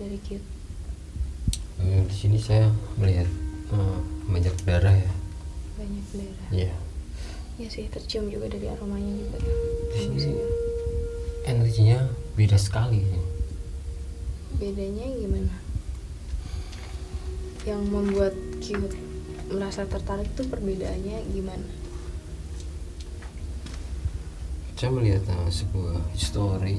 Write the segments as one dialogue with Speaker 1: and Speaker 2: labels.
Speaker 1: dari Cute?
Speaker 2: Di sini saya melihat banyak darah ya.
Speaker 1: Banyak darah.
Speaker 2: Iya.
Speaker 1: Ya sih, tercium juga dari aromanya juga.
Speaker 2: Di sini energinya beda sekali.
Speaker 1: Bedanya gimana? Yang membuat Cute merasa tertarik tuh perbedaannya gimana?
Speaker 2: Saya melihat sebuah story.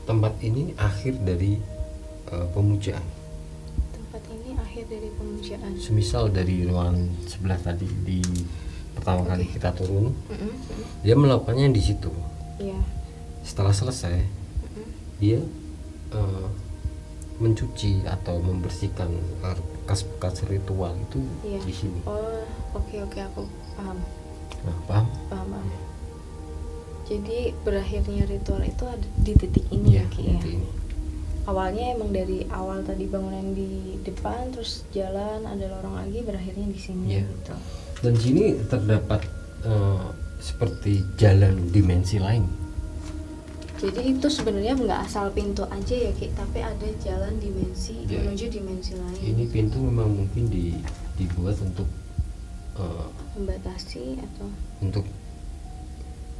Speaker 2: Tempat ini akhir dari pemujaan.
Speaker 1: Tempat ini akhir dari pemujaan.
Speaker 2: Semisal dari ruangan sebelah tadi di pertama kali kita turun, dia melakukannya di situ.
Speaker 1: Iya.
Speaker 2: Setelah selesai, dia mencuci atau membersihkan bekas-bekas ritual itu di sini.
Speaker 1: Oh, oke, aku paham.
Speaker 2: Nah, paham?
Speaker 1: Paham. Jadi berakhirnya ritual itu ada di titik ini ya, Ki ya.
Speaker 2: Ini.
Speaker 1: Awalnya emang dari awal tadi bangunan di depan, terus jalan ada lorong lagi, berakhirnya di sini gitu.
Speaker 2: Dan di sini terdapat seperti jalan dimensi lain.
Speaker 1: Jadi itu sebenarnya nggak asal pintu aja ya, Ki, tapi ada jalan dimensi menuju dimensi lain.
Speaker 2: Ini pintu memang mungkin dibuat untuk
Speaker 1: membatasi atau
Speaker 2: untuk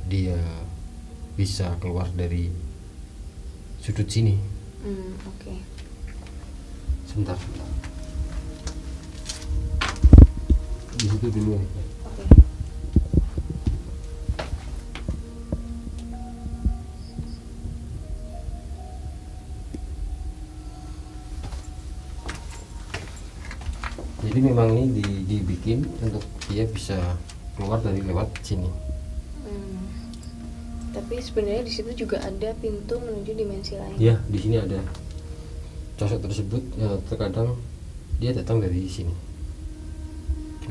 Speaker 2: dia bisa keluar dari sudut sini.
Speaker 1: Oke.
Speaker 2: Sebentar. Di situ dulu.
Speaker 1: Oke.
Speaker 2: Jadi memang ini dibikin untuk dia bisa keluar dari lewat sini.
Speaker 1: Tapi sebenarnya di situ juga ada pintu menuju dimensi lain.
Speaker 2: Ya, di sini ada sosok tersebut. Terkadang dia datang dari sini.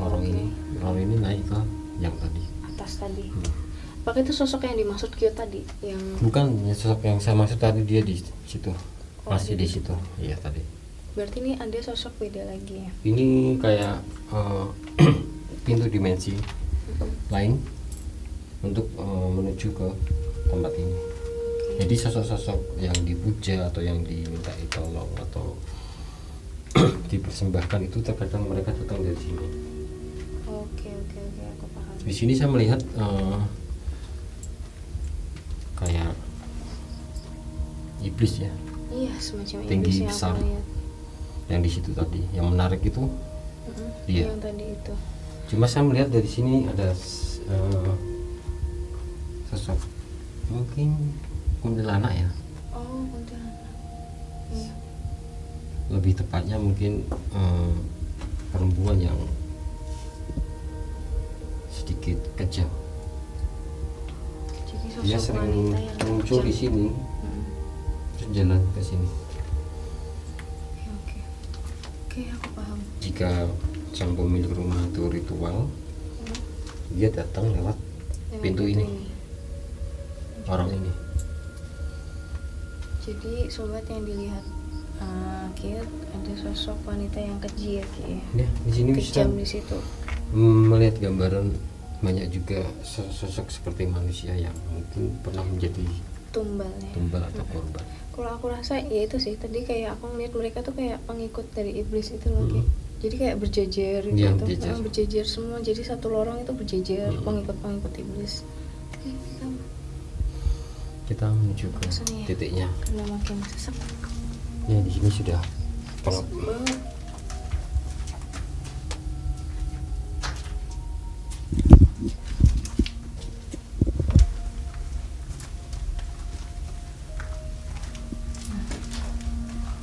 Speaker 2: Orang ini naik ke yang tadi.
Speaker 1: Atas tadi. Apakah itu sosok yang dimaksud Kyo tadi? Yang
Speaker 2: bukan, ya, sosok yang saya maksud tadi dia di situ. Masih di situ. Iya tadi.
Speaker 1: Berarti ini ada sosok beda lagi ya?
Speaker 2: Ini kayak pintu dimensi lain untuk menuju ke tempat ini. Jadi sosok-sosok yang dipuja atau yang diminta tolong atau dipersembahkan itu terkadang mereka datang dari sini.
Speaker 1: Oke, aku paham.
Speaker 2: Di sini saya melihat kayak iblis ya.
Speaker 1: Iya, semacam
Speaker 2: tinggi
Speaker 1: iblis yang
Speaker 2: besar.
Speaker 1: aku lihat.
Speaker 2: Yang di situ tadi, yang menarik itu dia.
Speaker 1: Yang tadi itu.
Speaker 2: Cuma saya melihat dari sini ada sosok mungkin kuntilanak ya.
Speaker 1: Oh, kuntilanak. Iya.
Speaker 2: Lebih tepatnya mungkin perempuan yang sedikit kejam.
Speaker 1: Jadi sosok
Speaker 2: Dia sering
Speaker 1: wanita yang
Speaker 2: muncul di sini, terus jalan ke sini.
Speaker 1: Oke, aku paham.
Speaker 2: Jika sang pemilik rumah itu ritual, dia datang lewat pintu ini. Orang ini.
Speaker 1: Jadi sobat yang dilihat Kit, ada sosok wanita yang keji ya, Ki.
Speaker 2: Ya, di sini bisa
Speaker 1: kejam di situ.
Speaker 2: melihat gambaran banyak juga sosok seperti manusia yang mungkin pernah menjadi
Speaker 1: tumbal
Speaker 2: atau korban.
Speaker 1: Kalau aku rasa ya itu sih, tadi kayak aku ngeliat mereka tuh kayak pengikut dari iblis itu loh, Ki. Jadi kayak berjejer gitu. Berjejer semua, jadi satu lorong itu berjejer pengikut iblis. Oke,
Speaker 2: kita menuju ke titiknya.
Speaker 1: Karena makin sesak.
Speaker 2: Ya, di sini sudah gelap
Speaker 1: banget.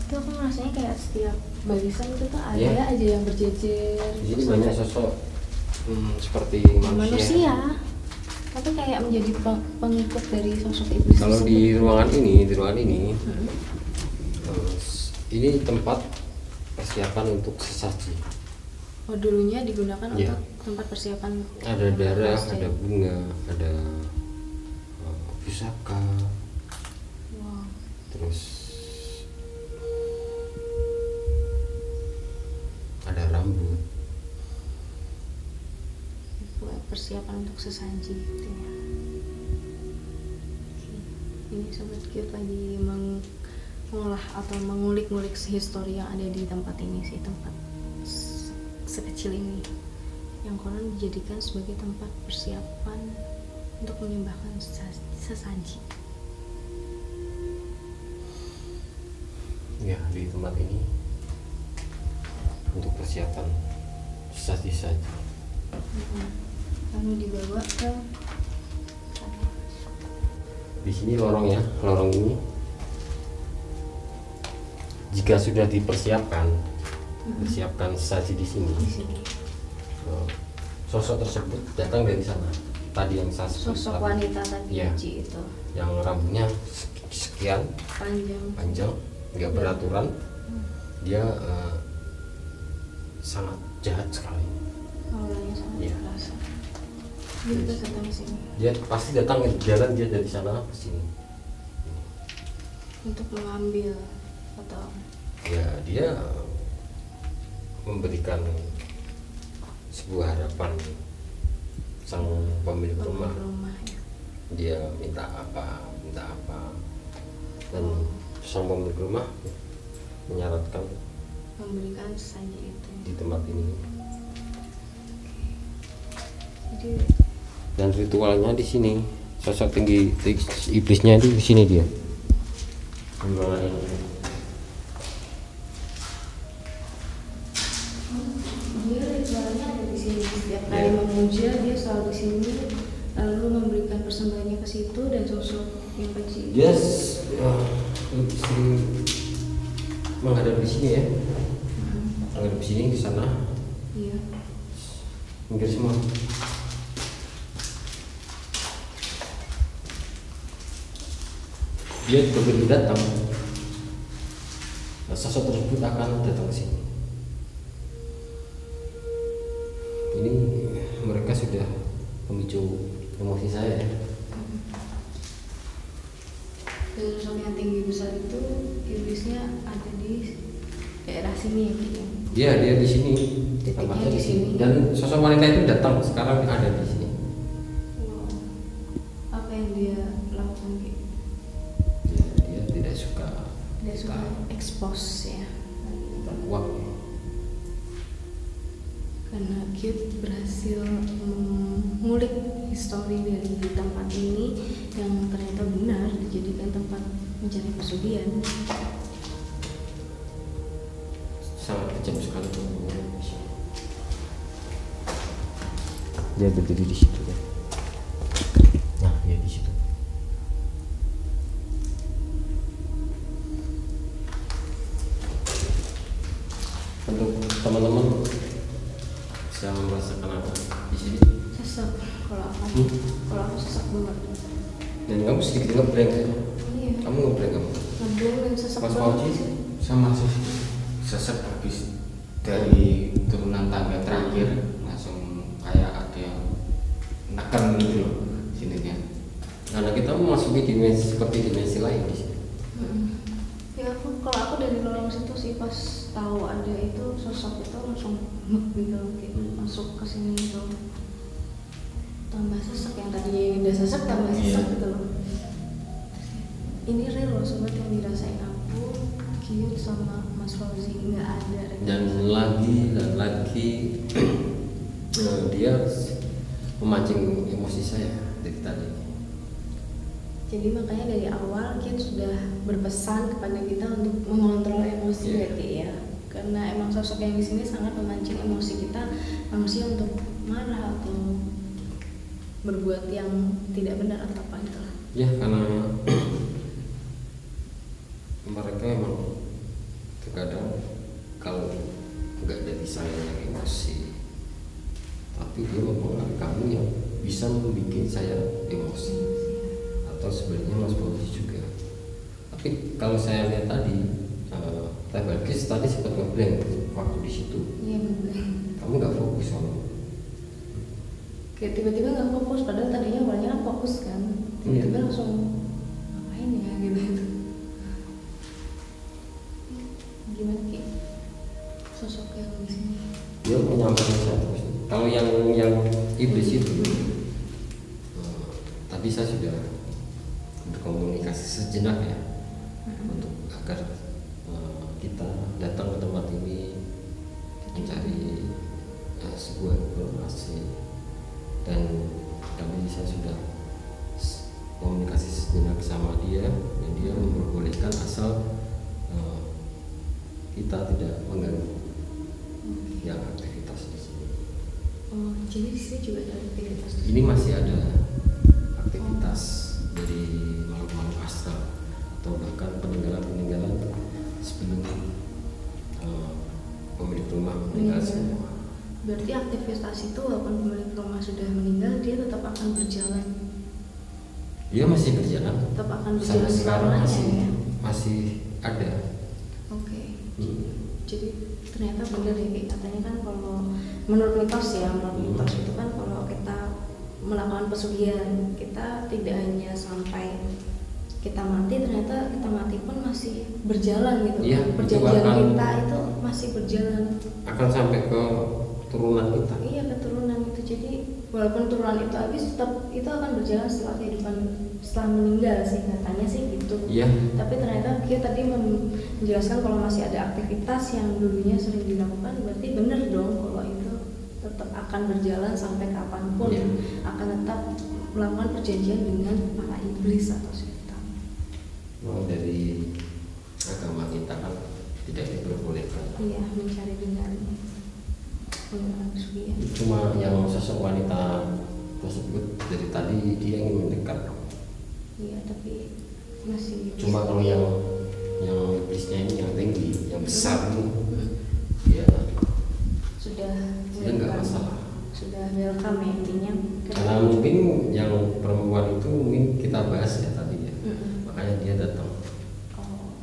Speaker 1: Itu aku rasanya kayak setiap barisan itu tuh ada aja yang berjejer.
Speaker 2: Di sini banyak sosok seperti manusia.
Speaker 1: Tapi kayak menjadi pengikut dari sosok iblis.
Speaker 2: Kalau di ruangan ini, ini tempat persiapan untuk sesaji.
Speaker 1: Oh, dulunya digunakan untuk tempat persiapan.
Speaker 2: Ada darah, ada bunga, ada pusaka.
Speaker 1: Wow.
Speaker 2: Terus ada rambut.
Speaker 1: Buat persiapan untuk sesaji gitu ya. Ini ini sobat Cute lagi mengolah atau mengulik-ngulik histori yang ada di tempat ini sih, tempat sekecil ini yang konon dijadikan sebagai tempat persiapan untuk menyembahkan sesaji.
Speaker 2: Ya, di tempat ini untuk persiapan sesaji-saji.
Speaker 1: Lalu dibawa ke
Speaker 2: di sini lorongnya, lorong ini jika sudah dipersiapkan, persiapkan sesaji di sini. Sosok tersebut datang dari sana. Tadi yang
Speaker 1: sosok wanita tadi
Speaker 2: ya,
Speaker 1: itu
Speaker 2: yang rambutnya sekian panjang, nggak beraturan, dia sangat jahat sekali.
Speaker 1: Auranya sangat terasa. Dia datang ke sini.
Speaker 2: Dia pasti datang ke jalan, dia dari sana ke sini.
Speaker 1: Untuk mengambil atau
Speaker 2: ya dia memberikan sebuah harapan sang pemilik rumah.
Speaker 1: Ya.
Speaker 2: Dia minta apa dan sang pemilik rumah menyarankan
Speaker 1: memberikan saja itu
Speaker 2: di tempat ini.
Speaker 1: Jadi,
Speaker 2: dan ritualnya di sini, sosok tinggi iblisnya di sini dia.
Speaker 1: Dia ritualnya ada di sini. Setiap kali memuja dia selalu di sini, lalu memberikan persembahannya ke situ, dan sosok yang kecil.
Speaker 2: Dia sering menghadap di sini ya, menghadap di sini, di sana.
Speaker 1: Iya.
Speaker 2: Minggir semua. Dia begitu datang, sosok tersebut akan datang ke sini. Ini mereka sudah memicu emosi saya ya.
Speaker 1: Dan sosok yang tinggi besar itu iblisnya ada di daerah sini ya, gitu.
Speaker 2: Dia di sini.
Speaker 1: Titiknya di sini.
Speaker 2: Dan sosok wanita itu datang sekarang ada di sini.
Speaker 1: Wow. Apa yang dia lakukan gitu?
Speaker 2: Dia tidak suka
Speaker 1: expose ya.
Speaker 2: uang.
Speaker 1: Karena Cute berhasil mengulik histori dari tempat ini yang ternyata benar dijadikan tempat mencari pesugihan.
Speaker 2: Sangat kejam sekali dia berdiri di situ ya. Nah, ya di situ. Untuk teman-teman bisa merasakan apa di sini?
Speaker 1: Sesak kalau aku sesak banget.
Speaker 2: Dan kamu sedikit ngeblank ya?
Speaker 1: Iya.
Speaker 2: Kamu ngeblank kamu?
Speaker 1: Ngeblank dan sesak
Speaker 3: Mas
Speaker 1: banget.
Speaker 3: Fauzi sama sih sesek habis dari turunan tangga terakhir langsung kayak ada yang neken gitu loh sininya.
Speaker 2: Karena kita memasuki dimensi seperti dimensi lain di sini.
Speaker 1: Ya kalau aku dari lorong situ sih pas tahu ada itu sosok itu langsung gitu kayak masuk ke sini gitu. Tambah sesek yang tadinya udah sesek tambah sesek gitu loh. Ini real loh sobat yang dirasain aku, Cute sama Mas Fauzi, nggak ada.
Speaker 2: Dan lagi dia memancing emosi saya dari tadi.
Speaker 1: Jadi makanya dari awal Cute sudah berpesan kepada kita untuk mengontrol emosi berarti ya. Karena emang sosok yang di sini sangat memancing emosi kita, manusia untuk marah atau berbuat yang tidak benar atau apa gitu lah.
Speaker 2: Ya karena mereka emang terkadang kalau nggak dari saya yang emosi, tapi dia mempengaruhi kamu yang bisa membuat saya emosi. Atau sebenarnya Mas Fauzi juga. Tapi kalau saya lihat tadi, Teh Balkis tadi sempat ngeblank waktu di situ.
Speaker 1: Iya ngeblank.
Speaker 2: Kamu nggak fokus sama.
Speaker 1: Kayak tiba-tiba nggak fokus, padahal tadinya awalnya kan fokus kan. Tiba-tiba langsung ngapain ya gitu. Gimana Ki? Sosok yang di sini.
Speaker 2: Dia menyampaikan saya terus. Kalau yang iblis itu, tadi saya sudah berkomunikasi sejenak ya, untuk agar kita datang ke tempat ini mencari sebuah informasi, dan saya sudah komunikasi sejenak sama dia, dan dia memperbolehkan asal kita tidak mengganggu yang aktivitas di sini.
Speaker 1: Oh, jadi di sini juga ada aktivitas?
Speaker 2: Ini masih ada aktivitas dari makhluk-makhluk astral atau bahkan peninggalan sebelum pemilik rumah meninggal semua.
Speaker 1: Berarti aktivitas itu walaupun pemilik rumah sudah meninggal, dia tetap akan berjalan?
Speaker 2: Dia masih berjalan.
Speaker 1: Tetap akan berjalan
Speaker 2: sampai sekarang
Speaker 1: ya?
Speaker 2: masih ada.
Speaker 1: Oke. Jadi ternyata benar ya, katanya kan kalau menurut mitos ya, itu kan kalau kita melakukan pesugihan, kita tidak hanya sampai kita mati, ternyata kita mati pun masih berjalan gitu.
Speaker 2: Iya,
Speaker 1: perjanjian kita itu masih berjalan.
Speaker 2: Akan sampai ke turunan kita.
Speaker 1: Iya, keturunan itu. Jadi walaupun turunan itu habis, tetap itu akan berjalan setelah kehidupan, setelah meninggal sih katanya sih gitu.
Speaker 2: Iya.
Speaker 1: Tapi ternyata dia tadi menjelaskan kalau masih ada aktivitas yang dulunya sering dilakukan, berarti benar dong kalau itu tetap akan berjalan sampai kapanpun.
Speaker 2: Iya.
Speaker 1: Akan tetap melakukan perjanjian dengan para iblis atau setan.
Speaker 2: Dari agama kita kan tidak diperbolehkan.
Speaker 1: Iya, mencari dengan pesugihan.
Speaker 2: Cuma yang sosok wanita tersebut dari tadi dia ingin mendekat.
Speaker 1: Iya, tapi masih.
Speaker 2: Cuma kalau yang iblisnya ini yang tinggi, yang besar ini, ya
Speaker 1: sudah
Speaker 2: nggak masalah.
Speaker 1: Sudah welcome ya intinya.
Speaker 2: Karena mungkin yang perempuan itu mungkin kita bahas ya tadi ya, makanya dia datang.
Speaker 1: Oh.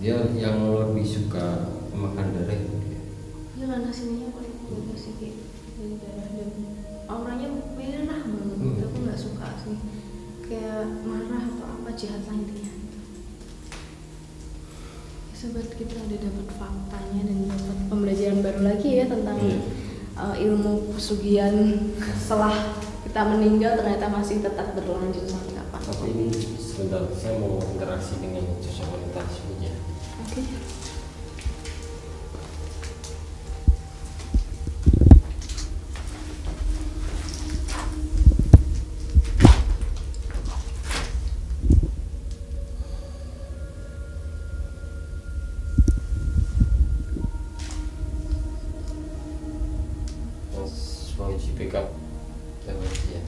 Speaker 2: Dia yang lebih suka makan darah itu dia.
Speaker 1: Dia karena sininya paling juga sih dari darah, dan auranya merah banget. Aku nggak suka sih, kayak marah atau apa, jahat lah intinya. Sobat, kita udah dapat faktanya dan dapat pembelajaran baru lagi ya tentang ilmu pesugihan setelah kita meninggal ternyata masih tetap berlanjut sampai kapan.
Speaker 2: Tapi ini sebentar, saya mau interaksi dengan sosok wanita sebelumnya.
Speaker 1: Oke.
Speaker 2: Backup ya,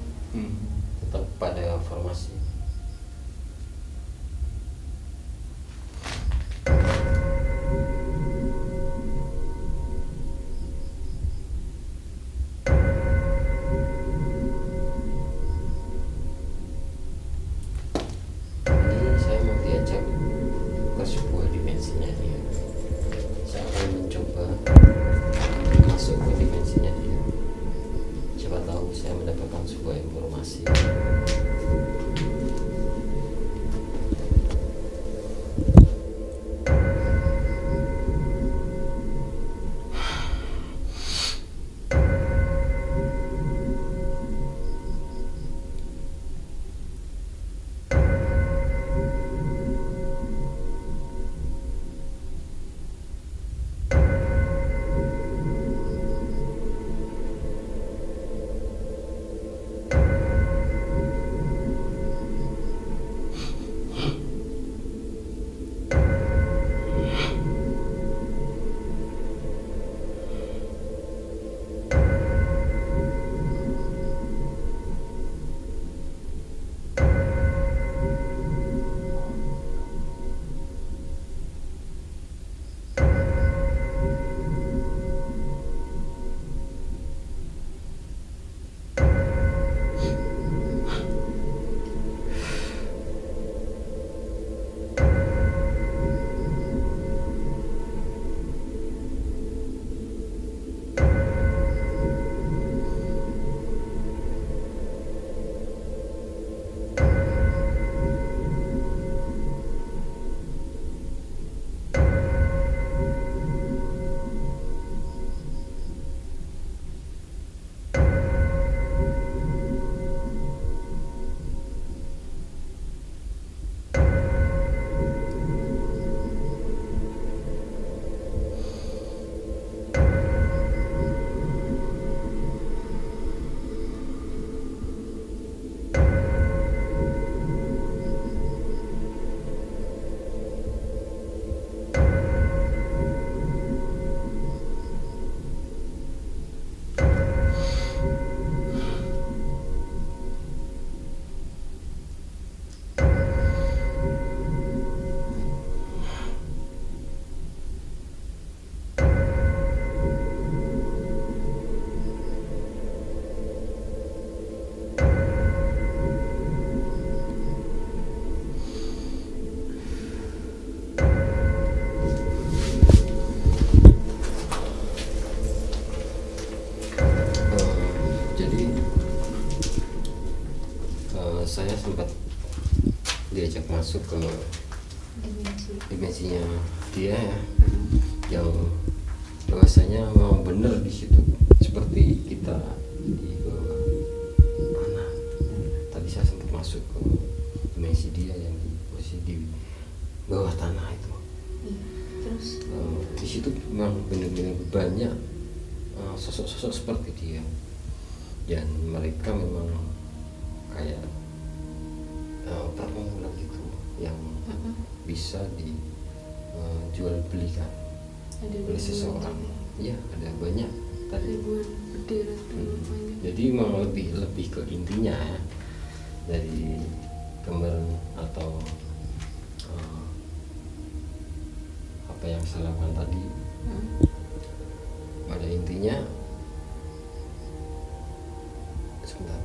Speaker 2: tetap pada formasi. Ini saya mau diajak ke sebuah dimensinya dia. Saya akan mencoba masuk ke dimensinya dia. Siapa tahu saya mendapatkan sebuah informasi. diajak masuk ke dimensinya dia ya, yang bahwasanya memang benar di situ seperti kita di bawah tanah. Tadi saya sempat masuk ke dimensi dia yang di posisi di bawah tanah itu.
Speaker 1: Terus
Speaker 2: di situ memang benar-benar banyak sosok-sosok seperti dia, dan mereka memang kayak perkumpulan gitu yang bisa dijual belikan oleh seseorang. Ya, ada banyak tadi. Jadi memang lebih ke intinya ya, dari gambaran atau apa yang saya lakukan tadi. Pada intinya sebentar.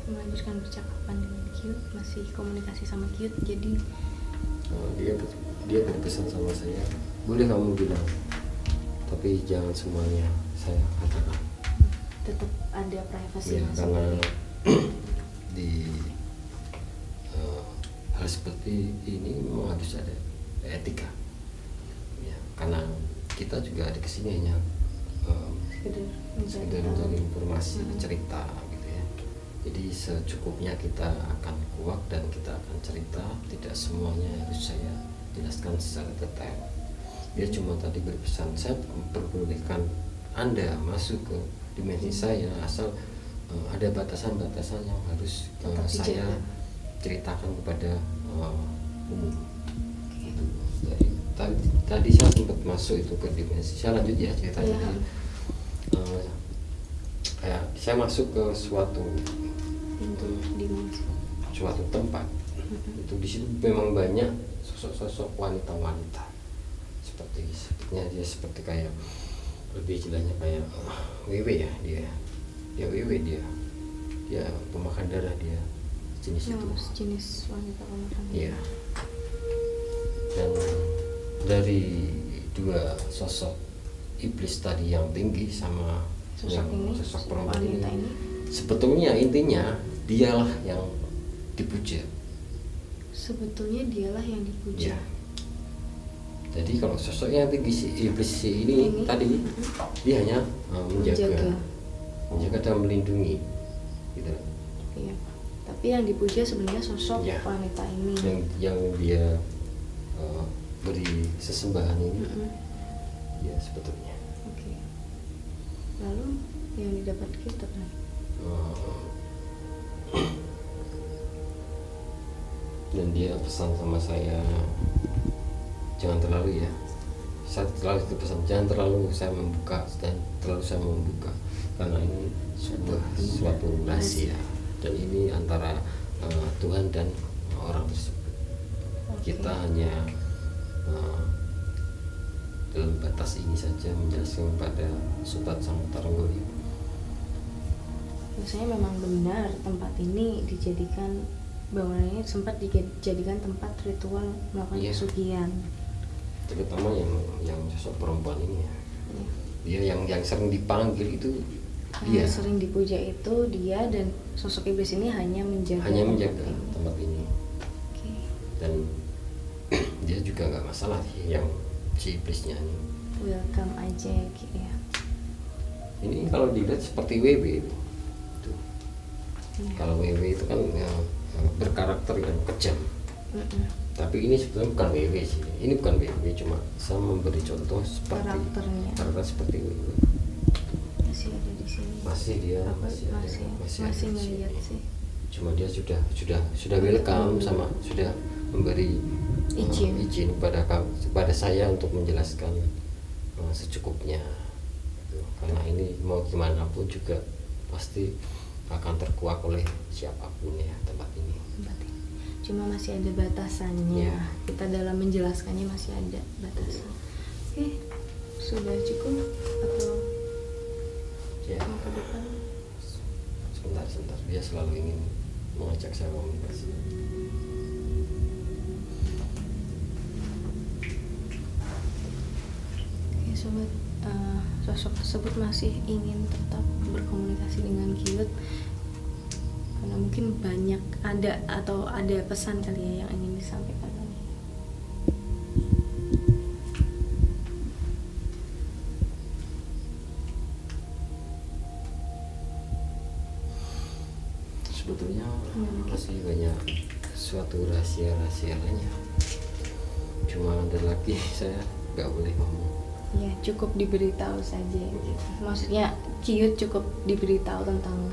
Speaker 1: Melanjutkan percakapan dengan Kyut, masih komunikasi sama Kyut. Jadi
Speaker 2: dia berpesan sama saya, boleh kamu bilang, tapi jangan semuanya saya katakan.
Speaker 1: Tetap ada privasi
Speaker 2: Ya, karena di hal seperti ini memang harus ada etika ya, karena kita juga ada kesini hanya sekedar mencari informasi, cerita gitu ya. Jadi secukupnya kita akan kuak dan kita akan cerita, tidak semuanya harus saya jelaskan secara detail. Dia cuma tadi berpesan, saya perbolehkan Anda masuk ke dimensi saya asal ada batasan-batasan yang harus saya ceritakan kepada umum. Gitu. Jadi tadi saya sempat masuk itu ke dimensi. Saya lanjut ya ceritanya. Kayak saya masuk ke suatu tempat. Itu di situ memang banyak sosok-sosok wanita-wanita. Sepertinya dia seperti kayak lebih jelasnya kayak WW ya, dia WW, dia pemakan darah, dia jenis itu,
Speaker 1: jenis wanita pemakan darah.
Speaker 2: Iya. Dan dari dua sosok iblis tadi yang tinggi sama sosok perempuan ini, sebetulnya intinya dialah yang dipuja.
Speaker 1: Sebetulnya dialah yang dipuja.
Speaker 2: Ya. Jadi kalau sosok yang tinggi si iblis ini tadi, dia hanya menjaga dan melindungi, gitu.
Speaker 1: Iya. Tapi yang dipuja sebenarnya sosok wanita ini.
Speaker 2: Yang dia beri sesembahan ini, ya sebetulnya.
Speaker 1: Oke. Lalu yang didapat kita kan?
Speaker 2: Dan dia pesan sama saya, jangan terlalu ya, saya terlalu pesan jangan terlalu saya membuka dan terlalu saya membuka, karena ini suatu rahasia dan ini antara Tuhan dan orang tersebut. Kita hanya dalam batas ini saja menjelaskan kepada sobat sang tarunggoli.
Speaker 1: Biasanya memang benar tempat ini dijadikan, bangunannya sempat dijadikan tempat ritual melakukan pesugihan.
Speaker 2: Terutama yang sosok perempuan ini ya. Dia yang sering dipanggil itu, dia
Speaker 1: sering dipuja itu dia, dan sosok iblis ini hanya menjaga
Speaker 2: tempat ini.
Speaker 1: Okay.
Speaker 2: Dan dia juga nggak masalah sih yang si iblisnya ini.
Speaker 1: Welcome aja gitu ya.
Speaker 2: Ini kalau dilihat seperti WW itu. Kalau WW itu kan berkarakter yang kejam. Tapi ini sebetulnya bukan WW sih. Ini bukan WW, cuma saya memberi contoh seperti karakter seperti WW.
Speaker 1: Masih ada di sini.
Speaker 2: Masih
Speaker 1: ngeliat sih.
Speaker 2: Cuma dia sudah welcome sama sudah memberi izin kepada saya untuk menjelaskan secukupnya. Karena ini mau gimana pun juga pasti akan terkuak oleh siapapun ya tempat ini.
Speaker 1: Cuma masih ada batasannya. Kita dalam menjelaskannya masih ada batasan. Oke, sudah cukup atau mau ke depan?
Speaker 2: Sebentar, dia selalu ingin mengajak saya komunikasi.
Speaker 1: banget sosok tersebut masih ingin tetap berkomunikasi dengan Kiut, karena mungkin banyak ada pesan kali ya yang ingin disampaikan lagi.
Speaker 2: Sebetulnya masih banyak suatu rahasia lainnya, cuma ada lagi saya nggak boleh ngomong.
Speaker 1: Ya, cukup diberitahu saja gitu. Maksudnya Kiut cukup diberitahu tentang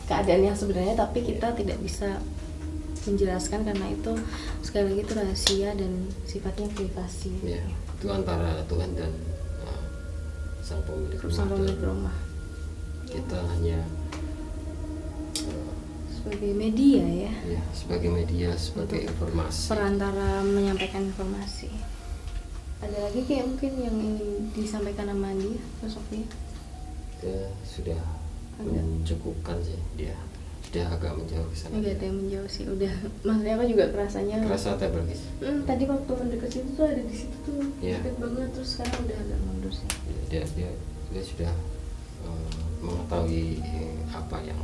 Speaker 1: keadaan yang sebenarnya, tapi kita tidak bisa menjelaskan karena itu sekali lagi itu rahasia dan sifatnya privasi.
Speaker 2: Ya, itu antara Tuhan dan sang pemilik
Speaker 1: rumah.
Speaker 2: Kita hanya
Speaker 1: sebagai media ya.
Speaker 2: Ya, sebagai media, sebagai informasi.
Speaker 1: Perantara menyampaikan informasi. Ada lagi kayak mungkin yang ingin disampaikan sama dia sosoknya?
Speaker 2: Dia sudah mencukupkan sih, dia sudah agak menjauh ke sana.
Speaker 1: Enggak ada yang menjauh sih, udah. Maksudnya aku juga kerasanya.
Speaker 2: Kerasa tebelgis.
Speaker 1: Tadi waktu mendekat situ tuh ada di situ tuh, deket banget, terus sekarang udah agak mundur sih.
Speaker 2: Dia sudah mengetahui apa yang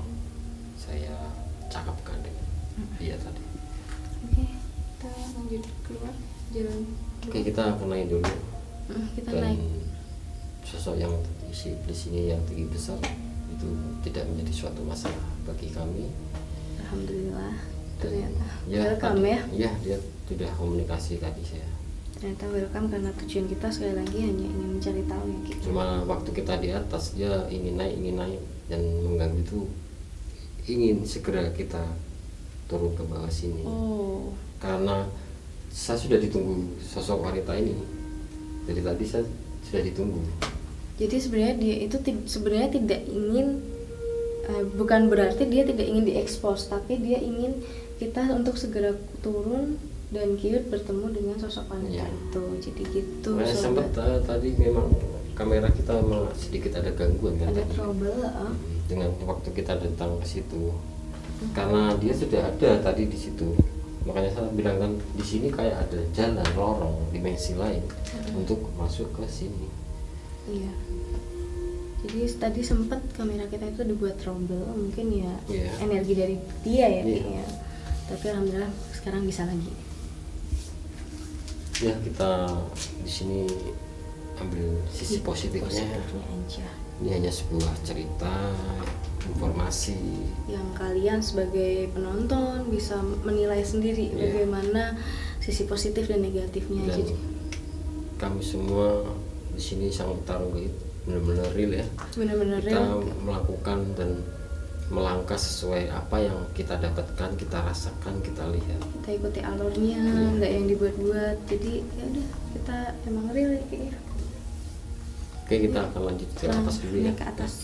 Speaker 2: saya cakapkan dengan dia tadi.
Speaker 1: Oke, kita lanjut keluar jalan.
Speaker 2: Oke, kita akan naik dulu.
Speaker 1: Kita
Speaker 2: dan
Speaker 1: naik.
Speaker 2: Sosok yang isi di sini yang tinggi besar itu tidak menjadi suatu masalah bagi kami.
Speaker 1: Alhamdulillah. Ternyata
Speaker 2: welcome
Speaker 1: tadi, ya.
Speaker 2: Iya, dia sudah komunikasi tadi saya.
Speaker 1: Ternyata welcome karena tujuan kita sekali lagi hanya ingin mencari tahu ya gitu.
Speaker 2: Cuma waktu kita di atas dia ingin naik dan mengganggu itu, ingin segera kita turun ke bawah sini. Karena saya sudah ditunggu sosok wanita ini. Dari tadi saya sudah ditunggu.
Speaker 1: Jadi sebenarnya dia itu sebenarnya tidak ingin, bukan berarti dia tidak ingin diekspos, tapi dia ingin kita untuk segera turun dan Kiut bertemu dengan sosok wanita itu. Jadi gitu.
Speaker 2: Sempat tadi memang kamera kita memang sedikit ada gangguan kan?
Speaker 1: Ada
Speaker 2: tadi.
Speaker 1: trouble.
Speaker 2: Dengan waktu kita datang ke situ. Karena dia sudah ada tadi di situ. Makanya saya bilang kan di sini kayak ada jalan lorong dimensi lain untuk masuk ke sini.
Speaker 1: Iya. Jadi tadi sempat kamera kita itu dibuat trouble, mungkin ya energi dari dia ya. Tapi alhamdulillah sekarang bisa lagi.
Speaker 2: Ya, kita di sini ambil sisi positifnya
Speaker 1: aja.
Speaker 2: Ini hanya sebuah cerita, informasi
Speaker 1: yang kalian sebagai penonton bisa menilai sendiri bagaimana sisi positif dan negatifnya.
Speaker 2: Dan
Speaker 1: jadi
Speaker 2: kami semua di sini sang tarung itu benar-benar real ya.
Speaker 1: Benar-benar
Speaker 2: kita
Speaker 1: real.
Speaker 2: melakukan dan melangkah sesuai apa yang kita dapatkan, kita rasakan, kita lihat.
Speaker 1: Kita ikuti alurnya, nggak yang dibuat-buat. Jadi ya udah, kita emang real ya kayaknya.
Speaker 2: Oke, kita akan lanjut ke atas dulu ya.
Speaker 1: Ke atas.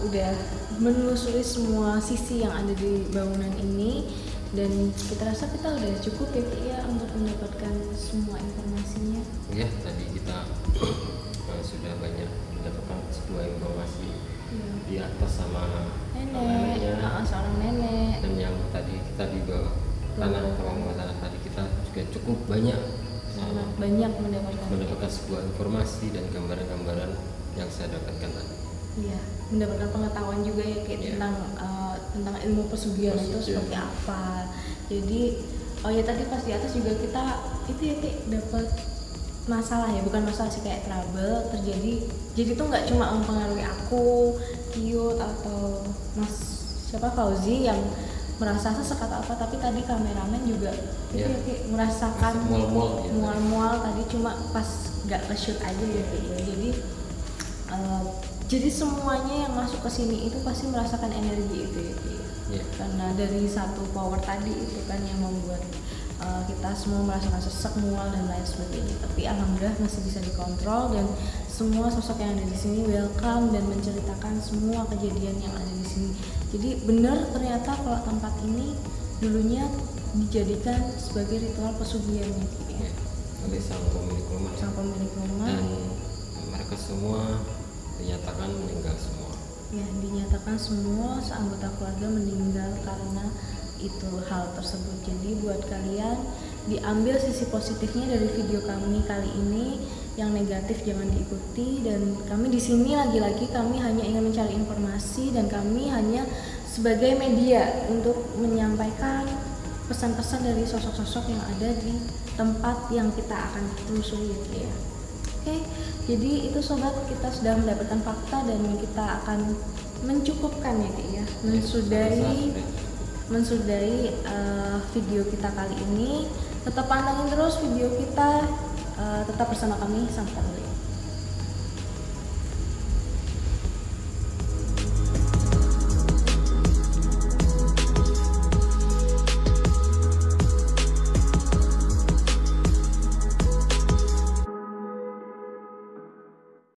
Speaker 1: udah menelusuri semua sisi yang ada di bangunan ini, dan kita rasa kita udah cukup ya Ki ya untuk mendapatkan semua informasinya.
Speaker 2: Ya, tadi kita sudah banyak mendapatkan sebuah informasi di atas sama
Speaker 1: nenek, seorang nenek,
Speaker 2: dan yang tadi kita di bawah tanah, bawah tanah tadi kita juga cukup banyak mendapatkan sebuah informasi dan gambaran-gambaran yang saya dapatkan tadi.
Speaker 1: Iya, mendapatkan pengetahuan juga ya kayak tentang ilmu pesugihan itu seperti apa. Jadi tadi pas di atas juga kita itu ya kayak dapat masalah ya, bukan masalah sih, kayak trouble terjadi. Jadi tuh nggak cuma mempengaruhi aku, Kiut atau Mas Fauzi yang merasa sesek atau apa, tapi tadi kameramen juga itu ya kayak merasakan mual-mual tadi, cuma pas nggak ke-shoot aja ya kayak ya. Jadi semuanya yang masuk ke sini itu pasti merasakan energi itu ya kayak. Karena dari satu power tadi itu kan yang membuat kita semua merasakan sesek, mual dan lain sebagainya. Tapi alhamdulillah masih bisa dikontrol, dan semua sosok yang ada di sini welcome dan menceritakan semua kejadian yang ada di sini. Jadi benar ternyata kalau tempat ini dulunya dijadikan sebagai ritual pesugihan ya,
Speaker 2: oleh sang pemilik rumah. Dan mereka semua dinyatakan meninggal semua.
Speaker 1: Ya, dinyatakan semua seanggota keluarga meninggal karena itu hal tersebut. Jadi buat kalian diambil sisi positifnya dari video kami kali ini, yang negatif jangan diikuti. Dan kami di sini lagi-lagi kami hanya ingin mencari informasi, dan kami hanya sebagai media untuk menyampaikan pesan-pesan dari sosok-sosok yang ada di tempat yang kita akan telusuri ya. Oke, jadi itu sobat, kita sudah mendapatkan fakta dan kita akan mencukupkan ya mensudahi video kita kali ini. Tetap pantengin terus video kita, tetap bersama kami sampai